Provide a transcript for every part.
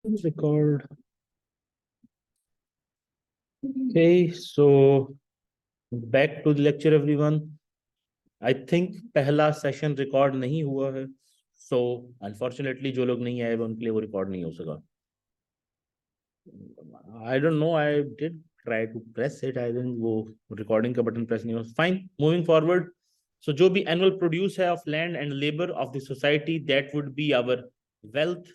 Record. Okay, so back to the lecture everyone. I think पहला session record नहीं हुआ है, so unfortunately जो लोग नहीं आए उनके लिए वो रिकॉर्ड नहीं हो सका. I don't know, I did try to press it, I think वो recording का बटन प्रेस नहीं हो. Fine, moving forward. So जो भी annual produce है of land and labor of the society, that would be our wealth.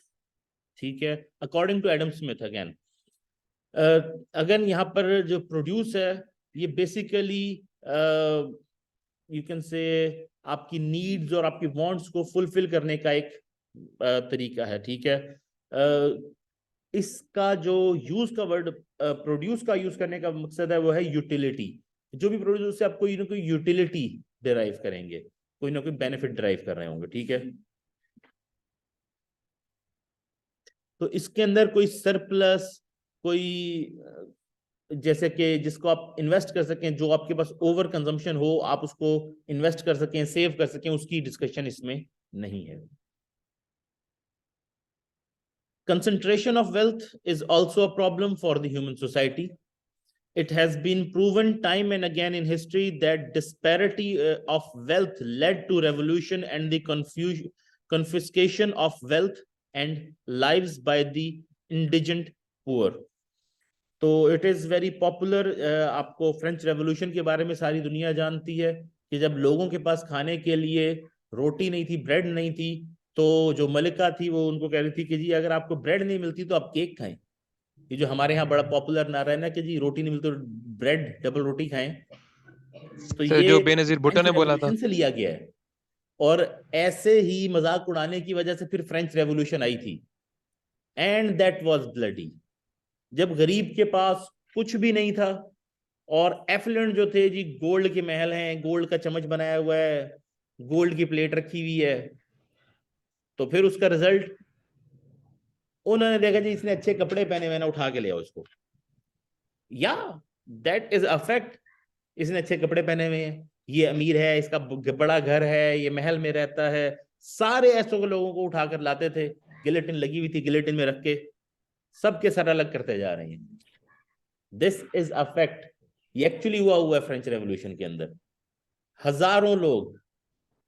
ठीक है, according to Adam Smith again. अगर यहाँ पर जो प्रोड्यूस है ये बेसिकली यू कैन से आपकी नीड्स और आपकी वांट्स को फुलफिल करने का एक तरीका है. ठीक है, इसका जो यूज का वर्ड प्रोड्यूस का यूज करने का मकसद है वो है यूटिलिटी. जो भी प्रोड्यूस से आप कोई ना कोई यूटिलिटी डिराइव करेंगे, कोई ना कोई बेनिफिट डिराइव कर रहे होंगे. ठीक है, तो इसके अंदर कोई सरप्लस, कोई जैसे कि जिसको आप इन्वेस्ट कर सकें, जो आपके पास ओवर कंजम्पशन हो आप उसको इन्वेस्ट कर सकें, सेव कर सकें, उसकी डिस्कशन इसमें नहीं है. Concentration of wealth is also a problem for the human society. It has been proven time and again in history that disparity of wealth led to revolution and the confiscation of wealth and lives by the indigent poor. तो it is very popular. आपको French revolution के बारे में सारी दुनिया जानती है कि जब लोगों के पास खाने के लिए रोटी नहीं थी, ब्रेड नहीं थी, तो जो मलिका थी वो उनको कह रही थी कि जी अगर आपको ब्रेड नहीं मिलती तो आप केक खाएं. ये जो हमारे यहाँ बड़ा पॉपुलर नारा है ना कि जी रोटी नहीं मिलती तो ब्रेड डबल रोटी खाएं, तो सर ये जो बेनजीर भुट्टो फ्रेंच ने बोला था. रेवोल्यूशन से लिया गया है. और ऐसे ही मजाक उड़ाने की वजह से फिर फ्रेंच रेवोल्यूशन आई थी, एंड दैट वाज ब्लडी. जब गरीब के पास कुछ भी नहीं था और एफिलेंट जो थे जी, गोल्ड के महल हैं, गोल्ड का चम्मच बनाया हुआ है, गोल्ड की प्लेट रखी हुई है, तो फिर उसका रिजल्ट उन्होंने देखा जी इसने अच्छे कपड़े पहने हुए ना, उठा के ले आओ इसको. या दैट इज अफेक्ट. इसने अच्छे कपड़े पहने हुए हैं, ये अमीर है, इसका बड़ा घर है, ये महल में रहता है, सारे ऐसे लोगों को उठाकर लाते थे, गिलेटिन लगी हुई थी, गिलेटिन में रख के सबके सर अलग करते जा रहे हैं. This is affect. ये एक्चुअली हुआ है फ्रेंच रेवोल्यूशन के अंदर. हजारों लोग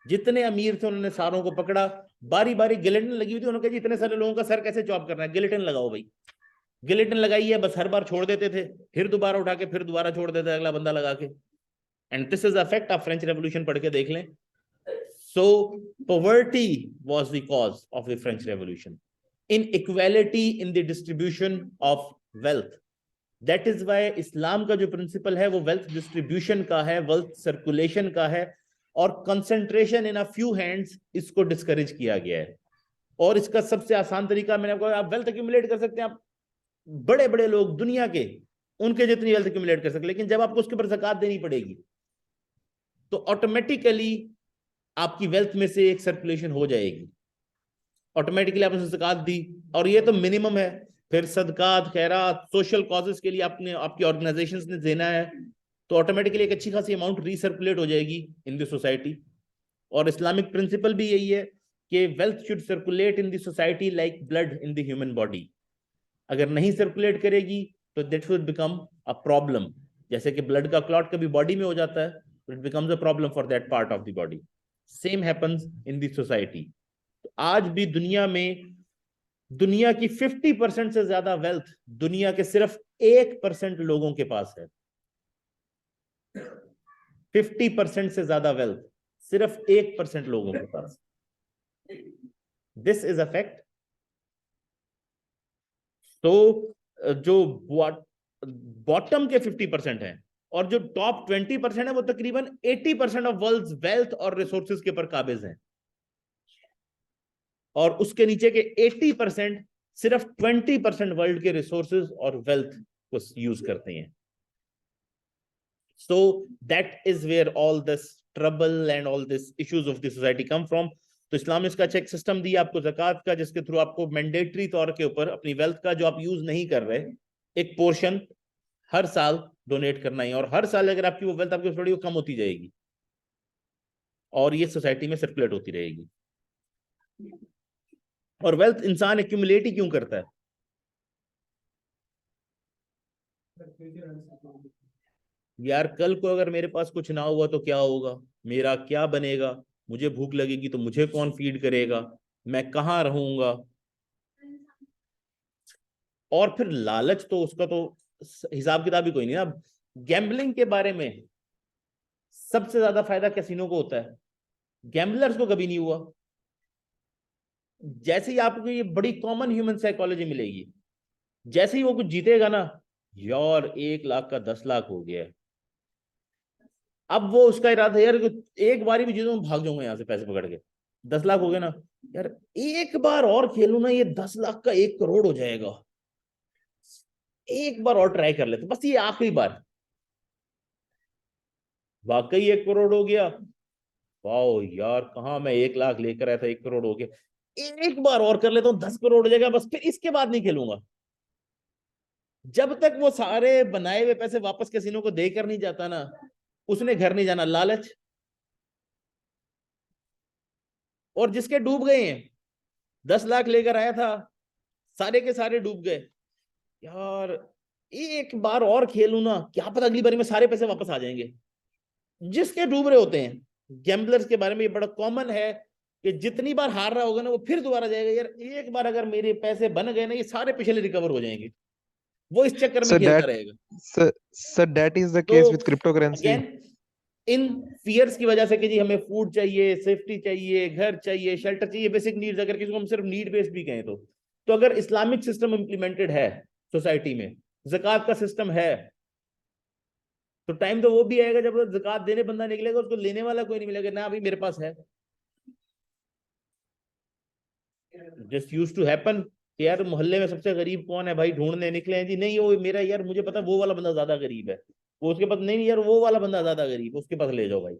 जितने अमीर थे उन्होंने सारों को पकड़ा, बारी बारी गिलेटिन लगी हुई थी, उन्होंने कहा जी इतने सारे लोगों का सर कैसे चॉप करना है, गिलेटिन लगाओ भाई. गिलेटिन लगाई है, बस हर बार छोड़ देते थे, फिर दोबारा उठा के फिर दोबारा छोड़ देते अगला बंदा लगा के. And this is a fact. आप फ्रेंच रेवोल्यूशन पढ़ के देख लें. So poverty was the cause of the French revolution. Inequality in the distribution of wealth. That is why इस्लाम का जो प्रिंसिपल है वो वेल्थ डिस्ट्रीब्यूशन का है, वेल्थ सर्कुलेशन का है, और concentration in a few hands इसको डिस्करेज किया गया है. और इसका सबसे आसान तरीका मैंने आपको, आप वेल्थ एक्यूमुलेट कर सकते हैं, आप बड़े बड़े लोग दुनिया के उनके जितनी वेल्थ एक्यूमुलेट कर सकते, लेकिन जब आपको उसके ऊपर ज़कात देनी पड़ेगी तो ऑटोमेटिकली आपकी वेल्थ में से एक सर्कुलेशन हो जाएगी. ऑटोमेटिकली आपने ज़कात दी और ये तो मिनिमम है. फिर सदकात, खैरात, सोशल कॉजेस के लिए आपने आपकी ऑर्गेनाइजेशंस ने देना है, तो ऑटोमेटिकली एक अच्छी खासी अमाउंट रीसर्कुलेट हो जाएगी इन द सोसाइटी. और इस्लामिक प्रिंसिपल भी यही है कि wealth should circulate in the society like blood in the human body. अगर नहीं सर्कुलेट करेगी तो that will become a problem. जैसे कि ब्लड का क्लॉट कभी बॉडी में हो जाता है, it becomes a problem for that part of the body. Same happens in the society. आज भी दुनिया में दुनिया की 50% से ज्यादा वेल्थ दुनिया के सिर्फ 1% लोगों के पास है. 50% से ज्यादा वेल्थ सिर्फ 1% लोगों के पास. This is a fact. तो जो बॉटम के 50% है और जो टॉप 20% है वो तकरीबन 80% ऑफ वर्ल्ड्स वेल्थ और रिसोर्सेज के ऊपर काबिज हैं. और उसके नीचे के 80% सिर्फ 20% वर्ल्ड के रिसोर्सेज और वेल्थ को यूज करते हैं. So that is where all this trouble and all this issues of the society come from. तो इस्लाम ने इसका अच्छा एक सिस्टम दिया आपको ज़कात का, जिसके थ्रू आपको मैंडेटरी तौर के ऊपर अपनी वेल्थ का जो आप यूज नहीं कर रहे एक पोर्शन हर साल डोनेट करना है. और हर साल अगर आपकी वो वेल्थ आपकी थोड़ी कम होती जाएगी और ये सोसाइटी में सर्कुलेट होती रहेगी. और वेल्थ इंसान एक्यूमुलेट ही क्यों करता है? यार कल को अगर मेरे पास कुछ ना हुआ तो क्या होगा, मेरा क्या बनेगा, मुझे भूख लगेगी तो मुझे कौन फीड करेगा, मैं कहाँ रहूंगा। और फिर लालच तो उसका तो हिसाब किताब ही कोई नहीं ना। गैम्बलिंग के बारे में सबसे ज्यादा फायदा कैसीनो को होता है, गैम्बलर्स को कभी नहीं हुआ। जैसे ही आपको ये बड़ी कॉमन ह्यूमन साइकोलॉजी मिलेगी, जैसे ही वो कुछ जीतेगा ना, यार 1 लाख का 10 लाख हो गया है, अब वो उसका इरादा है यार कि एक बारी भी जीतूं भाग जाऊंगा यहाँ से पैसे पकड़ के। 10 लाख हो गए ना, यार एक बार और खेलूं ना, ये 10 लाख का 1 करोड़ हो जाएगा, एक बार और ट्राई कर लेते, बस ये आखिरी बार। वाकई 1 करोड़ हो गया, वाओ यार कहाँ मैं 1 लाख लेकर आया था, 1 करोड़ हो गया, एक बार और कर लेता हूँ 10 करोड़ हो जाएगा, बस फिर इसके बाद नहीं खेलूंगा। जब तक वो सारे बनाए हुए पैसे वापस कैसीनो को देकर नहीं जाता ना, उसने घर नहीं जाना, लालच। और जिसके डूब गए हैं, 10 लाख लेकर आया था, सारे के सारे डूब गए, यार एक बार और खेलूं ना, क्या पता अगली बारी में सारे पैसे वापस आ जाएंगे। जिसके डूब रहे होते हैं, गैम्बलर्स के बारे में ये बड़ा कॉमन है कि जितनी बार हार रहा होगा ना, वो फिर दोबारा जाएगा, यार एक बार अगर मेरे पैसे बन गए ना, ये सारे पिछले रिकवर हो जाएंगे, वो इस चक्कर में So खेलता that रहेगा। so, so that is the तो case with cryptocurrency. अगेन, इन फियर्स की वजह से कि जी हमें फूड चाहिए, सेफ्टी चाहिए, घर चाहिए, शेल्टर चाहिए, बेसिक नीड्स, अगर किसी को हम सिर्फ नीड बेस्ड भी कहें तो अगर इस्लामिक सिस्टम इंप्लीमेंटेड है सोसाइटी में, ज़कात का सिस्टम है, तो टाइम तो वो भी आएगा जब ज़कात देने बंदा निकलेगा, उसको लेने वाला कोई नहीं मिलेगा, ना अभी मेरे पास है। जस्ट यूज टू हैपन कि यार मोहल्ले में सबसे गरीब कौन है भाई, ढूंढने निकले हैं जी, नहीं वो मेरा यार, मुझे पता वो वाला बंदा ज्यादा गरीब है, वो उसके पास नहीं यार, वो वाला बंदा ज्यादा गरीब है, उसके पास ले जाओ भाई।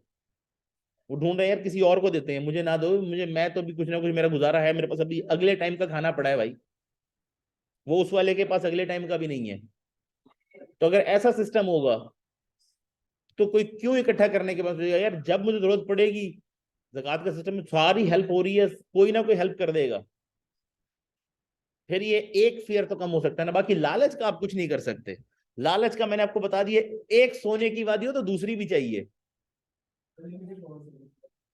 वो ढूंढ रहे हैं यार किसी और को देते हैं, मुझे ना दो, मुझे, मैं तो अभी कुछ ना कुछ मेरा गुजारा है, मेरे पास अभी अगले टाइम का खाना पड़ा है भाई, वो उस वाले के पास अगले टाइम का भी नहीं है। तो अगर ऐसा सिस्टम होगा तो कोई क्यों इकट्ठा करने के बाद यार जब मुझे जरूरत पड़ेगी, ज़कात का सिस्टम में सारी हेल्प हो रही है, कोई ना कोई हेल्प कर देगा, फिर ये एक फियर तो कम हो सकता है ना। बाकी लालच का आप कुछ नहीं कर सकते, लालच का मैंने आपको बता दिया, एक सोने की वादी हो तो दूसरी भी चाहिए,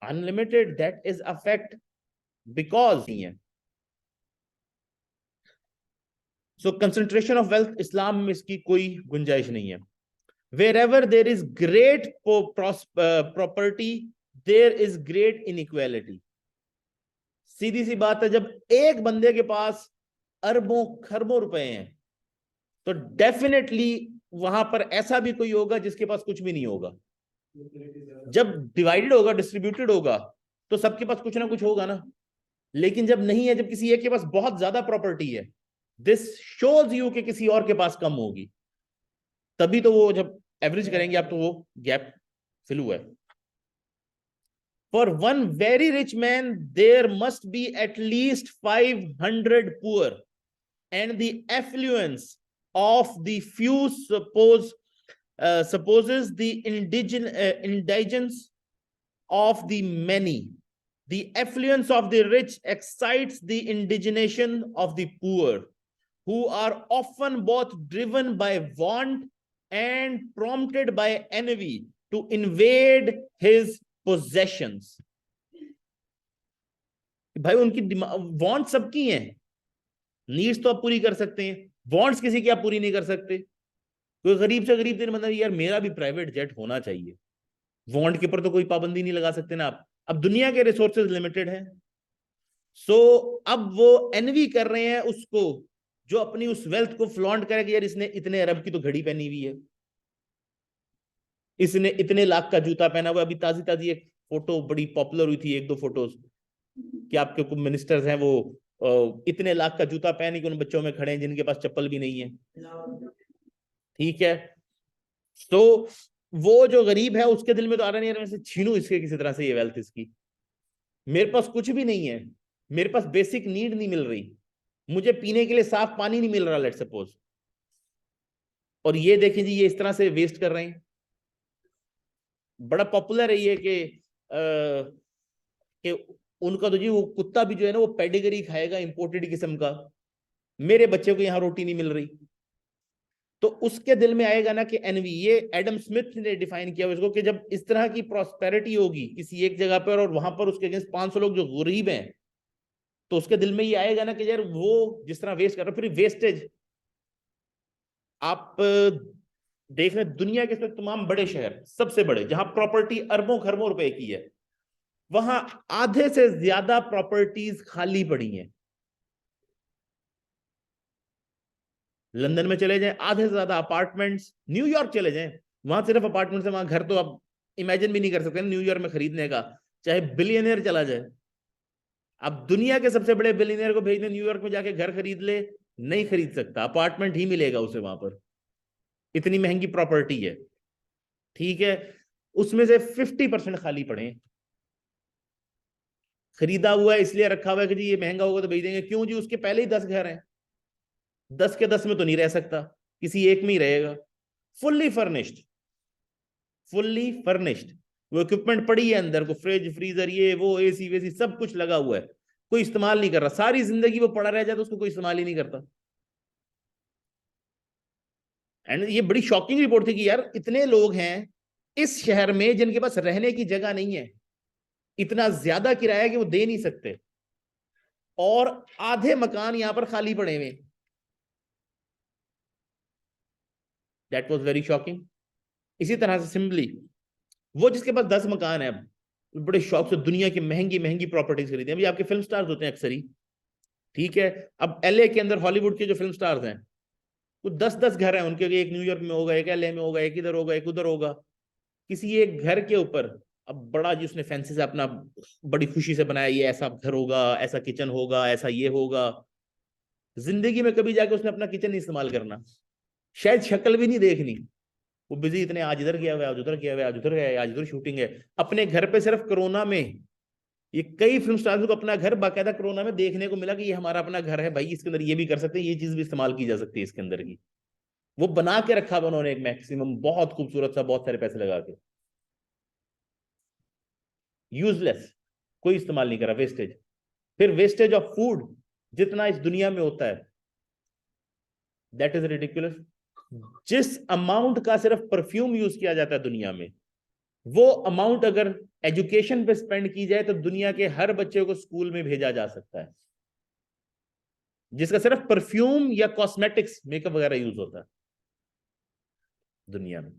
unlimited that is a fact, because नहीं है। सो कंसंट्रेशन ऑफ वेल्थ, इस्लाम में इसकी कोई गुंजाइश नहीं है। Wherever there is great property, there is great inequality. सीधी सी बात है, जब एक बंदे के पास अरबों खरबों रुपए हैं, तो डेफिनेटली वहां पर ऐसा भी कोई होगा जिसके पास कुछ भी नहीं होगा। जब डिवाइडेड होगा, डिस्ट्रीब्यूटेड होगा, तो सबके पास कुछ ना कुछ होगा ना। लेकिन जब नहीं है, जब किसी एक के पास बहुत ज्यादा प्रॉपर्टी है, दिस शोज यू कि किसी और के पास कम होगी, तभी तो वो जब एवरेज करेंगे आप तो वो गैप फिल हुआ है। For one very rich man there must be at least 500 poor, and the affluence of the few supposes the indigence of the many. The affluence of the rich excites the indignation of the poor, who are often both driven by want and prompted by envy to invade his possessions. भाई उनकी want सबकी हैं, needs तो आप पूरी कर सकते हैं, वांट्स किसी की आप पूरी नहीं कर सकते। कोई गरीब से गरीब दिन मतलब यार मेरा भी प्राइवेट जेट होना चाहिए, वांट के ऊपर तो कोई पाबंदी नहीं लगा सकते ना आप। अब दुनिया के रिसोर्सेज लिमिटेड हैं, सो अब वो एनवी कर रहे हैं उसको जो अपनी उस वेल्थ को फ्लॉन्ट करे कि यार इसने इतने अरब की तो घड़ी पहनी हुई है, इसने इतने लाख का जूता पहना हुआ। अभी ताजी ताजी एक फोटो बड़ी पॉपुलर हुई थी, एक दो फोटोज, कि आपके कुछ मिनिस्टर्स हैं वो इतने लाख का जूता पहन के उन बच्चों में खड़े हैं जिनके पास चप्पल भी नहीं है। ठीक है, तो वो जो गरीब है उसके दिल में तो आ रहा नहीं, यार मैं से छीनू इसके किसी तरह से ये वेल्थ इसकी, मेरे पास कुछ भी नहीं है, मेरे पास बेसिक नीड नहीं मिल रही, मुझे पीने के लिए साफ पानी नहीं मिल रहा, लेट सपोज, और ये देखें जी ये इस तरह से वेस्ट कर रहे हैं। बड़ा पॉपुलर है ये कि उनका तो जी वो कुत्ता भी जो है ना वो पेडिग्री खाएगा इंपोर्टेड किस्म का, मेरे बच्चे को यहाँ रोटी नहीं मिल रही। तो उसके दिल में आएगा ना कि एनवी, ये एडम स्मिथ ने डिफाइन किया इसको, कि जब इस तरह की प्रॉस्पेरिटी होगी किसी एक जगह पर और वहां पर उसके अगेंस्ट 500 लोग जो गरीब हैं, तो उसके दिल में ये आएगा ना कि यार वो जिस तरह वेस्ट कर रहा है। फिर वेस्टेज आप देख रहे हैं दुनिया के तमाम बड़े शहर, सबसे बड़े, जहां प्रॉपर्टी अरबों खरबों रुपए की है, वहां आधे से ज्यादा प्रॉपर्टीज खाली पड़ी हैं। लंदन में चले जाएं, आधे से ज्यादा अपार्टमेंट्स, न्यूयॉर्क चले जाएं, वहां सिर्फ अपार्टमेंट्स है, वहां घर तो आप इमेजिन भी नहीं कर सकते न्यूयॉर्क में खरीदने का, चाहे बिलियनियर चला जाए। अब दुनिया के सबसे बड़े बिलियनियर को भेज दें न्यूयॉर्क में जाके घर खरीद ले, नहीं खरीद सकता, अपार्टमेंट ही मिलेगा उसे वहां पर, इतनी महंगी प्रॉपर्टी है। ठीक है, उसमें से 50% खाली पड़े हैं, खरीदा हुआ है इसलिए रखा हुआ है कि जी ये महंगा होगा तो भेज देंगे। क्यों जी, उसके पहले ही 10 घर हैं, 10 के 10 में तो नहीं रह सकता, किसी एक में ही रहेगा। फुल्ली फर्निश्ड, फुल्ली फर्निश्ड, वो इक्विपमेंट पड़ी है अंदर को, फ्रिज फ्रीजर ये वो एसी वेसी सब कुछ लगा हुआ है, कोई इस्तेमाल नहीं कर रहा, सारी जिंदगी वो पड़ा रह जाए तो उसको कोई इस्तेमाल ही नहीं करता। एंड ये बड़ी शॉकिंग रिपोर्ट थी कि यार इतने लोग हैं इस शहर में जिनके पास रहने की जगह नहीं है, इतना ज्यादा किराया कि वो दे नहीं सकते, और आधे मकान यहां पर खाली पड़े हुए। That was very shocking. इसी तरह से सिंपली वो जिसके पास 10 मकान है, अब बड़े शौक से दुनिया की महंगी महंगी प्रॉपर्टीज खरीदे, अभी आपके फिल्म स्टार्स होते हैं अक्सर ही, ठीक है, अब एलए के अंदर हॉलीवुड के जो फिल्म स्टार्स हैं, वो 10-10 घर हैं उनके, एक न्यूयॉर्क में होगा, एक एलए में होगा, एक इधर होगा, एक उधर होगा, किसी एक घर के ऊपर अब बड़ा जी उसने फैंसी से अपना बड़ी खुशी से बनाया, ये ऐसा घर होगा, ऐसा किचन होगा, ऐसा ये होगा। जिंदगी में कभी जाके उसने अपना किचन नहीं इस्तेमाल करना, शायद शक्ल भी नहीं देखनी, वो बिजी इतने, आज इधर गया हुआ, आज उधर गया हुआ, आज उधर गया, आज उधर शूटिंग है। अपने घर पे सिर्फ कोरोना में ये कई फिल्म स्टार्स को अपना घर बाकायदा कोरोना में देखने को मिला कि ये हमारा अपना घर है भाई, इसके अंदर ये भी कर सकते हैं, ये चीज भी इस्तेमाल की जा सकती है इसके अंदर की। वो बना के रखा हुआ उन्होंने एक मैक्सिमम बहुत खूबसूरत सा, बहुत सारे पैसे लगा के, यूजलेस, कोई इस्तेमाल नहीं करा, वेस्टेज। फिर वेस्टेज ऑफ फूड जितना इस दुनिया में होता है, दैट इज रिडिकुलस। जिस अमाउंट का सिर्फ परफ्यूम यूज किया जाता है दुनिया में, वो अमाउंट अगर एजुकेशन पे स्पेंड की जाए तो दुनिया के हर बच्चे को स्कूल में भेजा जा सकता है, जिसका सिर्फ परफ्यूम या कॉस्मेटिक्स मेकअप वगैरह यूज होता है दुनिया में।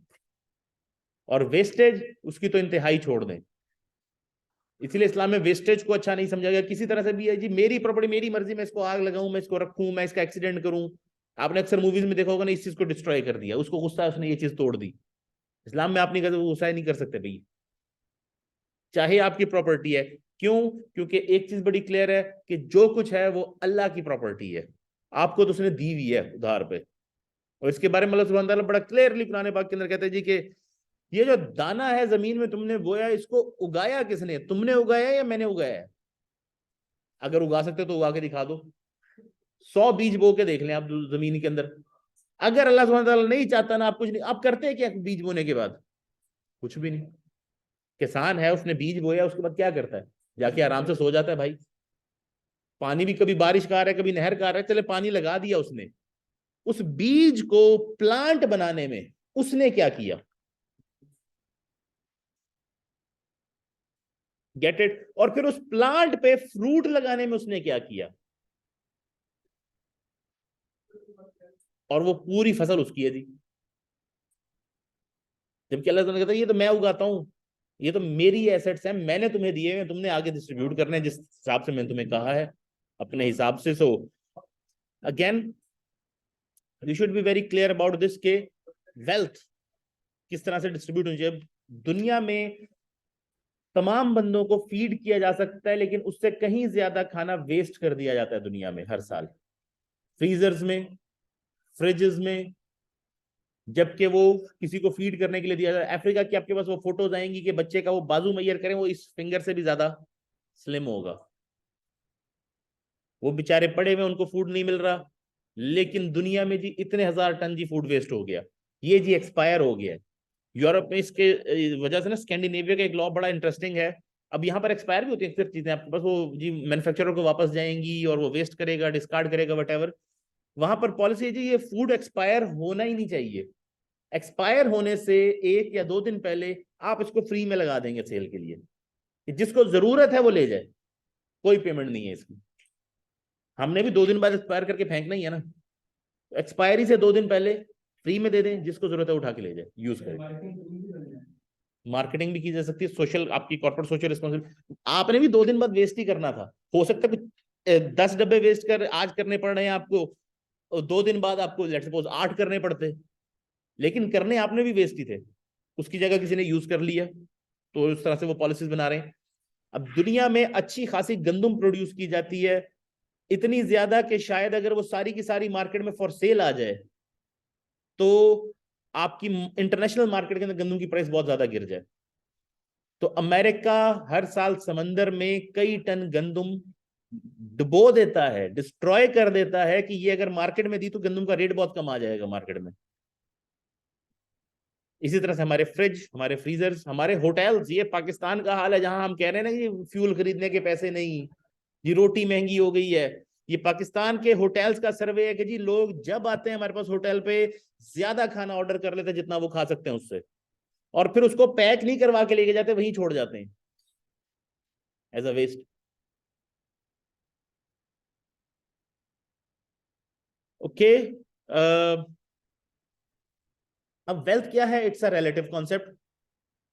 और वेस्टेज उसकी तो इंतहाई छोड़ दें, इसलिए इस्लाम में वेस्टेज को अच्छा नहीं समझा गया किसी तरह से भी। है जी मेरी प्रॉपर्टी, मेरी मर्जी, मैं इसको आग लगाऊं, मैं इसको रखूं, मैं इसका एक्सीडेंट करूं। आपने अक्सर मूवीज में देखा होगा ना, इस चीज को डिस्ट्रॉय कर दिया, उसको गुस्सा है, उसने ये चीज तोड़ दी। इस्लाम में आप नहीं कर, गुस्सा नहीं कर सकते भाई, चाहे आपकी प्रॉपर्टी है। क्यों? क्योंकि एक चीज बड़ी क्लियर है कि जो कुछ है वो अल्लाह की प्रॉपर्टी है, आपको तो उसने दी हुई है उधार पे। और इसके बारे में अल्लाह सुब्हानहू तआला बड़ा क्लियरली कुरान पाक के अंदर कहते हैं जी कि ये जो दाना है जमीन में तुमने बोया, इसको उगाया किसने? तुमने उगाया या मैंने उगाया? अगर उगा सकते तो उगा के दिखा दो, 100 बीज बो के देख लें आप जमीन के अंदर। अगर अल्लाह सुब्हानहू तआला नहीं चाहता ना, आप कुछ नहीं, आप करते हैं क्या बीज बोने के बाद? कुछ भी नहीं। किसान है, उसने बीज बोया, उसके बाद क्या करता है? जाके आराम से सो जाता है भाई। पानी भी कभी बारिश का आ रहा है, कभी नहर का आ रहा है, चले पानी लगा दिया उसने। उस बीज को प्लांट बनाने में उसने क्या किया? Get it? और फिर उस प्लांट पे फ्रूट लगाने में उसने क्या किया? और वो पूरी फसल उसकी है जी। जबकि अल्लाह ताला कहता है ये तो मैं उगाता हूं, ये तो मेरी एसेट्स हैं, मैंने तुम्हें दिए हैं, तुमने आगे डिस्ट्रीब्यूट करने हैं जिस हिसाब से मैंने तुम्हें कहा है, अपने हिसाब से। So again you should be very clear about this के वेल्थ किस तरह से डिस्ट्रीब्यूट होनी चाहिए। दुनिया में तमाम बंदों को फीड किया जा सकता है, लेकिन उससे कहीं ज्यादा खाना वेस्ट कर दिया जाता है दुनिया में हर साल, फ्रीजर्स में, फ्रिजेस में, जबकि वो किसी को फीड करने के लिए दिया जाता है। अफ्रीका की आपके पास वो फोटोज आएंगी कि बच्चे का वो बाजू मैयर करें, वो इस फिंगर से भी ज्यादा स्लिम होगा। वो बेचारे पड़े हुए, उनको फूड नहीं मिल रहा, लेकिन दुनिया में जी इतने 1000 टन जी फूड वेस्ट हो गया, ये जी एक्सपायर हो गया। यूरोप में इसके वजह से ना, स्कैंडिनेविया का एक लॉ बड़ा इंटरेस्टिंग है। अब यहाँ पर एक्सपायर भी होती है अक्सर चीजें, आपके पास वो जी मैन्युफैक्चरर को वापस जाएंगी और वो वेस्ट करेगा, डिस्कार्ड करेगा, वट एवर। वहां पर पॉलिसी है जी ये फूड एक्सपायर होना ही नहीं चाहिए, एक्सपायर होने से 1 या 2 दिन पहले आप इसको फ्री में लगा देंगे सेल के लिए कि जिसको जरूरत है वो ले जाए, कोई पेमेंट नहीं है इसकी। हमने भी 2 दिन बाद एक्सपायर करके फेंकना ही है ना, एक्सपायरी से 2 दिन पहले फ्री में दे दें, जिसको जरूरत है उठा के ले जाए, यूज करें। मार्केटिंग भी की जा सकती है, सोशल, आपकी कॉर्पोरेट सोशल रिस्पॉन्सिबिलिटी। आपने भी 2 दिन बाद वेस्ट ही करना था, हो सकता है 10 डब्बे वेस्ट कर आज करने पड़ रहे हैं आपको, 2 दिन बाद आपको लेट्स सपोज 8 करने पड़ते, लेकिन करने आपने भी वेस्ट ही थे, उसकी जगह किसी ने यूज कर लिया, तो उस तरह से वो पॉलिसीज बना रहे हैं। अब दुनिया में अच्छी खासी गंदम प्रोड्यूस की जाती है, इतनी ज्यादा कि शायद अगर वो सारी की सारी मार्केट में फॉर सेल आ जाए तो आपकी इंटरनेशनल मार्केट के अंदर गंदम की प्राइस बहुत ज्यादा गिर जाए। तो अमेरिका हर साल समंदर में कई टन गंदम डुबो देता है, डिस्ट्रॉय कर देता है कि ये अगर मार्केट में दी तो गंदम का रेट बहुत कम आ जाएगा मार्केट में। इसी तरह से हमारे फ्रिज, हमारे फ्रीजर्स, हमारे होटल्स, ये पाकिस्तान का हाल है जहां हम कह रहे हैं ना कि फ्यूल खरीदने के पैसे नहीं, ये रोटी महंगी हो गई है। ये पाकिस्तान के होटल्स का सर्वे है कि जी लोग जब आते हैं हमारे पास होटल पे ज्यादा खाना ऑर्डर कर लेते हैं जितना वो खा सकते हैं उससे, और फिर उसको पैक नहीं करवा के लेके जाते, वहीं छोड़ जाते हैं एज अ वेस्ट। ओके, अब वेल्थ क्या है? इट्स अ रिलेटिव कॉन्सेप्ट,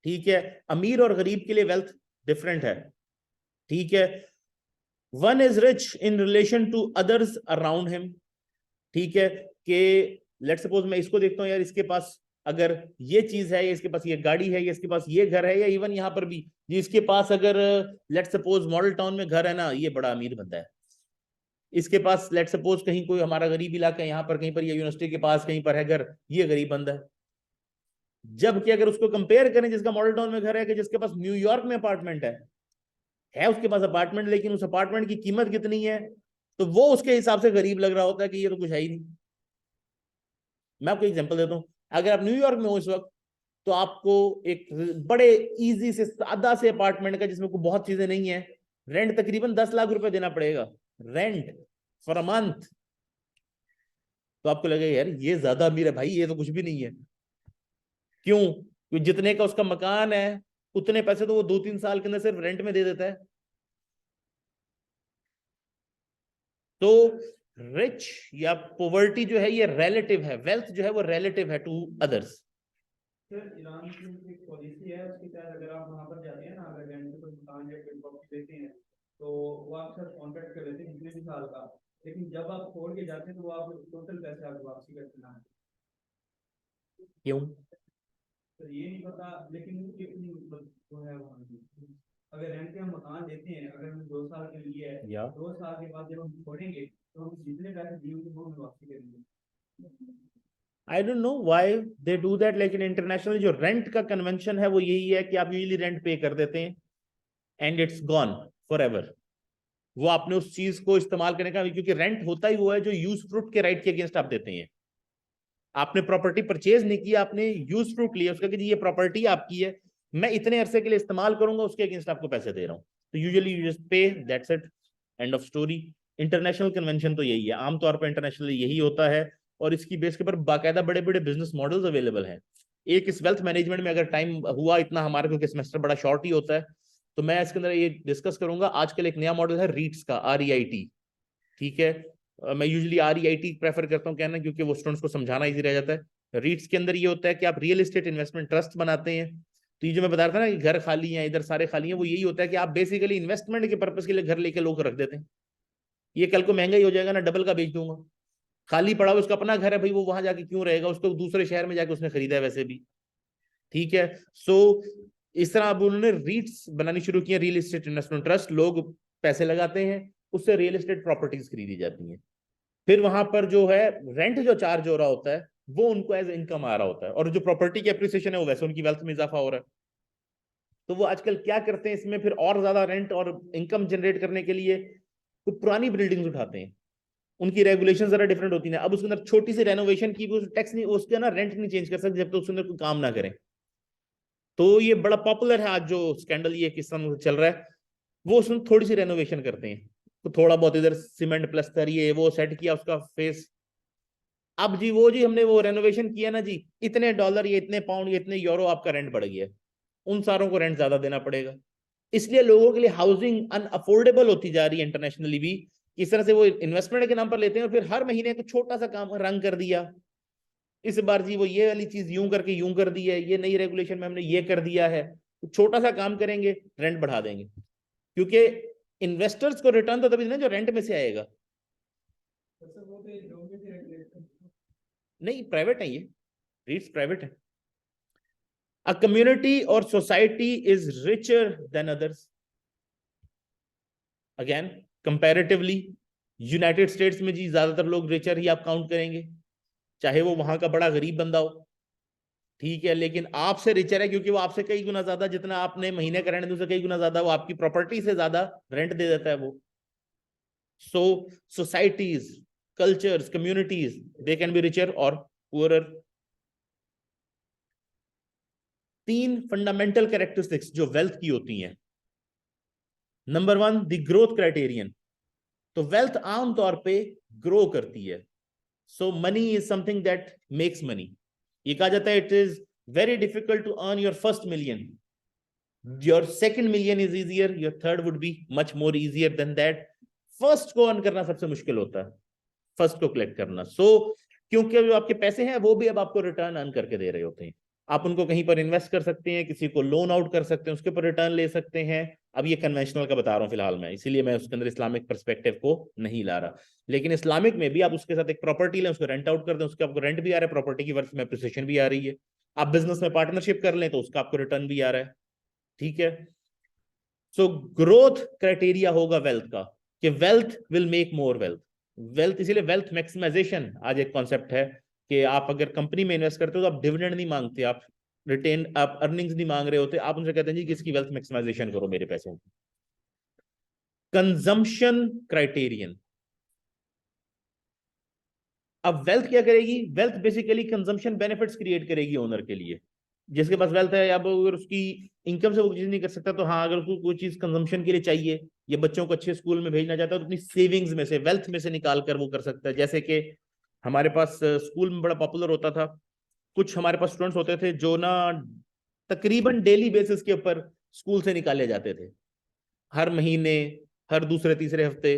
ठीक है। अमीर और गरीब के लिए वेल्थ डिफरेंट है, ठीक है। One is rich in relation to others around him, ठीक है। कि लेट सपोज मैं इसको देखता हूँ, यार इसके पास अगर ये चीज है, या इसके पास ये गाड़ी है, या इसके पास ये घर है, या इवन यहाँ पर भी इसके पास अगर लेट सपोज मॉडल टाउन में घर है ना, ये बड़ा अमीर बंदा है। इसके पास लेट सपोज कहीं कोई हमारा गरीब इलाका है यहाँ पर कहीं पर, या यूनिवर्सिटी के पास कहीं पर है घर, ये गरीब बंदा है। जबकि अगर उसको कंपेयर करें जिसका मॉडल टाउन में घर है कि जिसके पास न्यूयॉर्क में अपार्टमेंट है उसके पास अपार्टमेंट, लेकिन उस अपार्टमेंट की कीमत कितनी है, तो वो उसके हिसाब से गरीब लग रहा होता है कि ये तो कुछ है ही नहीं। मैं आपको एग्जांपल देता हूं, अगर आप न्यूयॉर्क में हो इस वक्त, तो आपको एक बड़े इजी से सादा से अपार्टमेंट का जिसमें कोई बहुत चीजें नहीं है, रेंट तकरीबन 10 लाख रुपए देना पड़ेगा, रेंट फॉर अ मंथ। तो आपको लगेगा यार ये ज्यादा अमीर है भाई, ये तो कुछ भी नहीं है। क्यों? क्योंकि जितने का उसका मकान है उतने पैसे तो वो 2-3 साल के अंदर सिर्फ रेंट में दे देता है। तो रिच या पॉवर्टी जो है ये रिलेटिव है, वेल्थ जो है वो रिलेटिव है टू अदर्स। सर ईरान की एक पॉलिसी है, उसके तहत अगर आप वहां पर जाते हैं ना, अगर रेंट पे कोई मकान या कोई प्रॉपर्टी लेते हैं तो वो आपके साथ कॉन्ट्रैक्ट कर लेते हैं कितने भी साल का, लेकिन जब आप छोड़ के जाते हैं तो वो आप टोटल पैसे आपको वापसी करते हैं। क्यों? तो ये नहीं पता, लेकिन कितनी वो है वहाँ की। अगर रेंट पे हम मकान लेते हैं, अगर हम 2 साल के लिए है, या 2 साल के बाद जब हम छोड़ेंगे तो हम जितने पैसे दिए होंगे वो हम वापसी करेंगे। I don't know why they do that, लेकिन इंटरनेशनल जो रेंट का कन्वेंशन है वो यही है कि आप यूजली रेंट पे कर देते हैं and it's gone for ever. वो आपने उस चीज को इस्तेमाल करने का, क्योंकि रेंट होता ही वो है जो यूज फ्रूट के राइट के अगेंस्ट आप देते हैं। आपने प्रॉपर्टी परचेज नहीं किया, आपने यूज फ्रूट लिया उसका कि जी ये प्रॉपर्टी आपकी है, मैं इतने अरसे के लिए इस्तेमाल करूंगा, उसके अगेंस्ट आपको पैसे दे रहा हूं। तो यूजुअली यू जस्ट पे, that's it, end of story. International convention तो यही है, आमतौर पर इंटरनेशनल यही होता है, और इसकी बेस के ऊपर बाकायदा बड़े बड़े बिजनेस मॉडल्स अवेलेबल हैं। एक इस वेल्थ मैनेजमेंट में अगर टाइम हुआ इतना हमारा, क्योंकि सेमेस्टर बड़ा शॉर्ट ही होता है, तो मैं इसके अंदर ये डिस्कस करूंगा। आजकल एक नया मॉडल है रीट्स का, REIT, ठीक है। मैं यूजुअली REIT प्रेफर करता हूँ कहना, क्योंकि वो स्टूडेंट्स को समझाना इजी रह जाता है। रीट्स के अंदर ये होता है कि आप रियल एस्टेट इन्वेस्टमेंट ट्रस्ट बनाते हैं। तो ये जो मैं बता रहा था ना कि घर खाली है, इधर सारे खाली हैं, वो यही होता है कि आप बेसिकली इन्वेस्टमेंट के पर्पज के लिए घर लेके लोग रख देते हैं। ये कल को महंगा ही हो जाएगा ना, डबल का बेच दूंगा, खाली पड़ा हुआ उसका अपना घर है भाई, वो वहां जाके क्यों रहेगा, उसको दूसरे शहर में जाके उसने खरीदा है वैसे भी, ठीक है। सो इस तरह अब उन्होंने रीट्स बनानी शुरू की, रियल एस्टेट इन्वेस्टमेंट ट्रस्ट, लोग पैसे लगाते हैं, उससे रियल एस्टेट प्रॉपर्टीज खरीदी जाती हैं। फिर वहां पर जो है रेंट जो चार्ज हो रहा होता है वो उनको एज इनकम आ रहा होता है, और जो प्रॉपर्टी की एप्रिसिएशन है वो वैसे उनकी वेल्थ में इजाफा हो रहा है। तो वो आजकल क्या करते हैं इसमें, फिर और ज्यादा रेंट और इनकम जनरेट करने के लिए तो पुरानी बिल्डिंग्स उठाते हैं, उनकी रेगुलेशन जरा डिफरेंट होती है। अब उसके अंदर छोटी सी रेनोवेशन की टैक्स नहीं, उसके ना रेंट नहीं चेंज कर सकते जब तक उसके अंदर कोई काम ना करें। तो ये बड़ा पॉपुलर है आज जो स्कैंडल ये किस्सा चल रहा है, वो उसमें थोड़ी सी रेनोवेशन करते हैं, तो थोड़ा बहुत इधर सीमेंट प्लस्तर ये वो सेट किया उसका फेस, अब जी वो जी हमने वो रेनोवेशन किया ना जी, इतने डॉलर या इतने पाउंड या इतने यूरो आपका रेंट बढ़ गया, उन सारों को रेंट ज्यादा देना पड़ेगा। इसलिए लोगों के लिए हाउसिंग अनअफोर्डेबल होती जा रही है इंटरनेशनली भी। इस तरह से वो इन्वेस्टमेंट के नाम पर लेते हैं और फिर हर महीने को छोटा सा काम रंग कर दिया, इस बार जी वो ये वाली चीज यूं करके यूं कर दी है, ये नई रेगुलेशन में हमने ये कर दिया है, तो छोटा सा काम करेंगे रेंट बढ़ा देंगे, क्योंकि इन्वेस्टर्स को रिटर्न तो तभी ना जो रेंट में से आएगा। नहीं प्राइवेट है ये, रीट्स प्राइवेट है। अ कम्युनिटी और society is richer than others, again comparatively United States में जी ज्यादातर लोग रिचर ही आप काउंट करेंगे, चाहे वो वहां का बड़ा गरीब बंदा हो, ठीक है, लेकिन आपसे रिचर है क्योंकि वो आपसे कई गुना ज्यादा, जितना आपने महीने का रेंट उससे कई गुना ज्यादा वो आपकी प्रॉपर्टी से ज्यादा रेंट दे देता है वो। So societies, cultures, communities, they can be richer और पुअरर। 3 फंडामेंटल कैरेक्टरिस्टिक्स जो वेल्थ की होती हैं। नंबर 1 द ग्रोथ क्राइटेरियन, तो वेल्थ आमतौर पे ग्रो करती है। So money is something that makes money. ये कहा जाता है it is very difficult to earn your first million, your second million is easier, your third would be much more easier than that. First को earn करना सबसे मुश्किल होता है, फर्स्ट को कलेक्ट करना। क्योंकि जो आपके पैसे हैं वो भी अब आपको रिटर्न अर्न करके दे रहे होते हैं, आप उनको कहीं पर इन्वेस्ट कर सकते हैं, किसी को लोन आउट कर सकते हैं, उसके ऊपर रिटर्न ले सकते हैं। अब ये कन्वेंशनल का बता रहा हूं फिलहाल मैं, इसीलिए मैं उसके अंदर इस्लामिक पर्सपेक्टिव को नहीं ला रहा। लेकिन इस्लामिक में भी आप उसके साथ एक प्रॉपर्टी लें, उसको रेंट आउट कर दें, उसके आपको रेंट भी आ रहा है, प्रॉपर्टी की वर्थ में अप्रिसिएशन भी आ रही है। आप बिजनेस में पार्टनरशिप कर लें तो उसका आपको रिटर्न भी आ रहा है, ठीक है। सो ग्रोथ क्राइटेरिया होगा वेल्थ का, कि wealth will make more wealth. Wealth, इसीलिए वेल्थ मैक्सिमाइजेशन आज एक कॉन्सेप्ट है, कि आप अगर कंपनी में इन्वेस्ट करते हो तो आप डिविडेंड नहीं मांगते, आप रिटेन, आप अर्निंग्स नहीं मांग रहे होते, आप उनसे कहते हैं जी किसकी वेल्थ मैक्सिमाइजेशन करो मेरे पैसों की। कंजम्पशन क्राइटेरियन, अब वेल्थ क्या करेगी, wealth basically consumption benefits create करेगी ओनर के लिए। जिसके पास वेल्थ है, अब अगर उसकी इनकम से वो चीज नहीं कर सकता, तो हाँ अगर उसको कोई चीज कंजम्पशन के लिए चाहिए, या बच्चों को अच्छे स्कूल में भेजना चाहता है, तो अपनी सेविंग्स में से, वेल्थ में से निकाल कर वो कर सकता है। जैसे कि हमारे पास स्कूल में बड़ा पॉपुलर होता था, कुछ हमारे पास स्टूडेंट्स होते थे जो ना तकरीबन डेली बेसिस के ऊपर स्कूल से निकाले जाते थे, हर महीने, हर दूसरे तीसरे हफ्ते।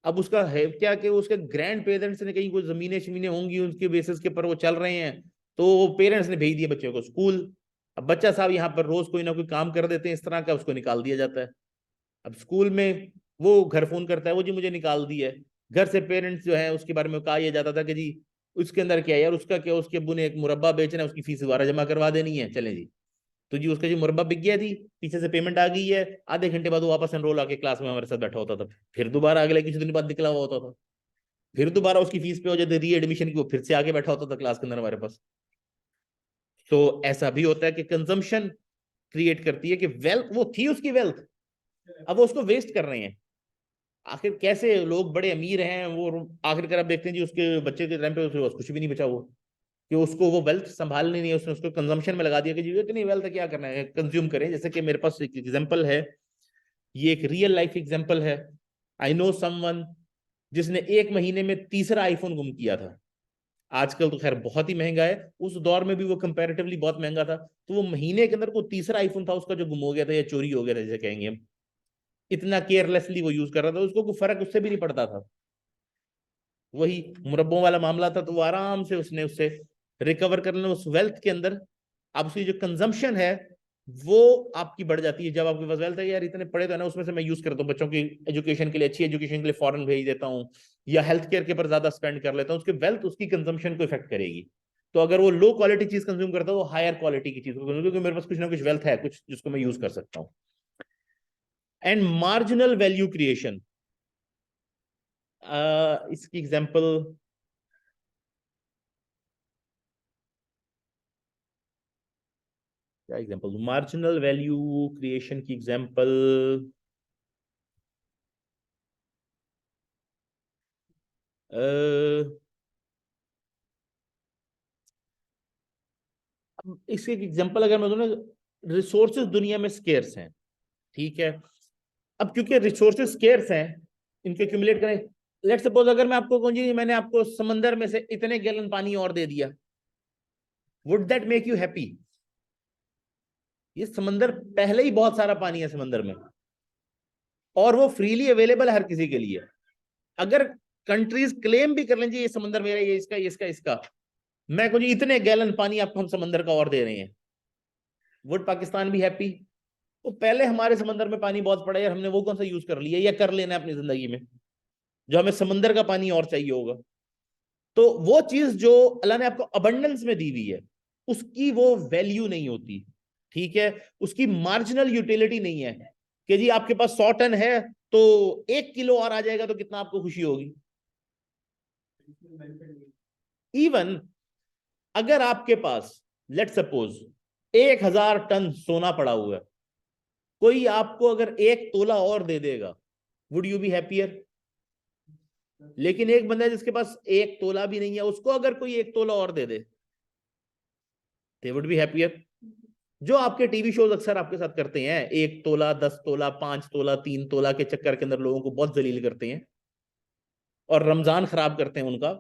अब उसका है क्या कि उसके ग्रैंड पेरेंट्स ने कहीं कोई जमीनें शमीनें होंगी उनके बेसिस के ऊपर वो चल रहे हैं, तो पेरेंट्स ने भेज दिया बच्चों को स्कूल। अब बच्चा साहब यहाँ पर रोज कोई ना कोई काम कर देते हैं इस तरह का, उसको निकाल दिया जाता है। अब स्कूल में वो घर फोन करता है, वो जी मुझे निकाल दिया है। घर से पेरेंट्स जो है उसके बारे में कहा यह जाता था कि जी उसके अंदर क्या है यार, उसका क्या, उसके अब्बू ने एक मुरब्बा बेचना है, उसकी फीस दोबारा जमा करवा देनी है, चले जी। तो जी उसका जी मुरब्बा बिक गया थी, पीछे से पेमेंट आ गई है, आधे घंटे बाद वो वापस एनरोल आके क्लास में हमारे साथ बैठा होता था, फिर दोबारा अगले कुछ दिन बाद निकला हुआ होता था, फिर दोबारा उसकी फीस पे हो जाती री एडमिशन की, वो फिर से आगे बैठा होता था क्लास के अंदर हमारे पास। तो ऐसा भी होता है कि कंजम्पशन क्रिएट करती है कि वेल्थ वो थी उसकी वेल्थ, अब वो उसको वेस्ट कर रहे हैं। आखिर कैसे लोग बड़े अमीर हैं, वो आखिरकार आप देखते हैं जी उसके बच्चे के टाइम पे उसके पास कुछ भी नहीं बचा, वो कि उसको वो वेल्थ संभालनी नहीं है, उसने उसको कंजम्पशन में लगा दिया कि जी इतनी वेल्थ क्या करना है, कंज्यूम करें। जैसे कि मेरे पास एक एग्जांपल है, ये एक रियल लाइफ एग्जांपल है। आई नो समवन जिसने एक महीने में तीसरा आईफोन गुम किया था। आजकल तो खैर बहुत ही महंगा है, उस दौर में भी वो कंपैरेटिवली बहुत महंगा था। तो वो महीने के अंदर को तीसरा आईफोन था उसका जो गुम हो गया था या चोरी हो गया था जैसे कहेंगे हम, इतना केयरलेसली वो यूज कर रहा था, उसको कोई फर्क उससे भी नहीं पड़ता था। वही मुरब्बों वाला मामला था, तो वो आराम से उसने उससे रिकवर कर लेना उस वेल्थ के अंदर। अब उसकी जो कंजम्पशन है वो आपकी बढ़ जाती है, जब आपके पास वेल्थ है यार इतने पड़े तो है ना, उसमें से मैं यूज करता हूँ बच्चों की एजुकेशन के लिए, अच्छी एजुकेशन के लिए फॉरेन भेज देता हूँ, या हेल्थ केयर के ऊपर ज्यादा स्पेंड कर लेता हूँ, उसके वेल्थ उसकी कंजम्पशन को इफेक्ट करेगी। तो अगर वो लो क्वालिटी चीज कंज्यूम करता है वो हायर क्वालिटी की चीज को कंज्यूम, क्योंकि मेरे पास कुछ ना कुछ वेल्थ है कुछ जिसको मैं यूज कर सकता हूँ। एंड मार्जिनल वैल्यू क्रिएशन, इसकी एग्जांपल क्या एग्जांपल दूं, मार्जिनल वैल्यू क्रिएशन की एग्जांपल, इसकी एग्जांपल अगर मैं दूं ना, रिसोर्सेज दुनिया में स्केर्स हैं, ठीक है। अब क्योंकि रिसोर्सेज स्केर्स हैं, इनके एक्यूमुलेट करें, लेट्स सपोज अगर मैं आपको कहूं जी मैंने आपको समंदर में से इतने गैलन पानी और दे दिया, would that make you happy? ये समंदर पहले ही बहुत सारा पानी है समंदर में, और वो फ्रीली अवेलेबल है हर किसी के लिए। अगर कंट्रीज क्लेम भी कर लें जी ये समंदर मेरा, ये इसका, ये इसका, इसका, मैं कहूं जी इतने गैलन पानी आपको हम समंदर का और दे रहे हैं, वुड पाकिस्तान भी हैप्पी? तो पहले हमारे समंदर में पानी बहुत पड़ा है, हमने वो कौन सा यूज कर लिया या कर लेना है अपनी जिंदगी में, जो हमें समंदर का पानी और चाहिए होगा? तो वो चीज जो अल्लाह ने आपको अबंडेंस में दी हुई है, उसकी वो वैल्यू नहीं होती, ठीक है? उसकी मार्जिनल यूटिलिटी नहीं है कि जी आपके पास 100 टन है तो 1 किलो और आ जाएगा तो कितना आपको खुशी होगी। इवन अगर आपके पास लेट सपोज 1000 टन सोना पड़ा हुआ है, कोई आपको अगर 1 तोला और दे देगा, वुड यू बी हैप्पियर? लेकिन एक बंदा जिसके पास 1 तोला भी नहीं है, उसको अगर कोई 1 तोला और दे दे, दे वुड बी हैप्पियर। जो आपके टीवी शोज अक्सर आपके साथ करते हैं, 1 तोला, 10 तोला, 5 तोला, 3 तोला के चक्कर के अंदर लोगों को बहुत जलील करते हैं और रमजान खराब करते हैं उनका।